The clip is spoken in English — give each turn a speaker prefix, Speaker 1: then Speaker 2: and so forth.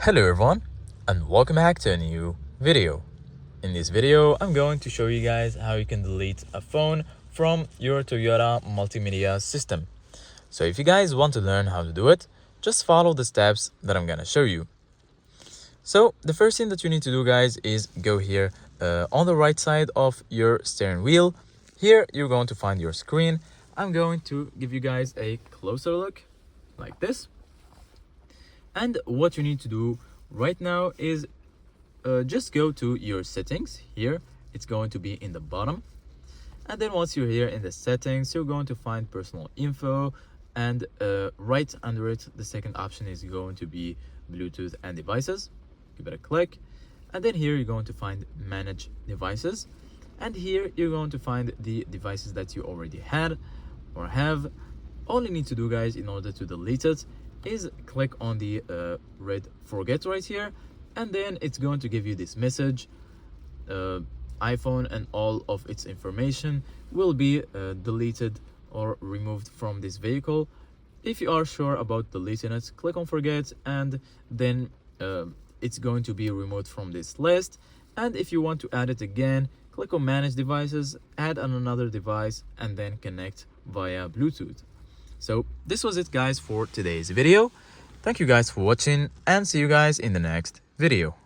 Speaker 1: Hello everyone and welcome back to a new video. In this video, I'm going to show you guys how you can delete a phone from your Toyota Multimedia system. So if you guys want to learn how to do it, just follow the steps that I'm gonna show you. So the first thing that you need to do, guys, is go here on the right side of your steering wheel. Here you're going to find your screen. I'm going to give you guys a closer look like this. And what you need to do right now is just go to your settings. Here it's going to be in the bottom, and then once you're here in the settings, you're going to find personal info, and right under it the second option is going to be Bluetooth and devices. Give it a click, and then here you're going to find manage devices, and here you're going to find the devices that you already had or have. All you need to do, guys, in order to delete it is click on the red forget right here, and then it's going to give you this message. iPhone and all of its information will be deleted or removed from this vehicle. If you are sure about deleting it, click on forget, and then it's going to be removed from this list. And if you want to add it again, click on manage devices, add on another device, and then connect via Bluetooth. So this was it, guys, for today's video. Thank you guys for watching, and see you guys in the next video.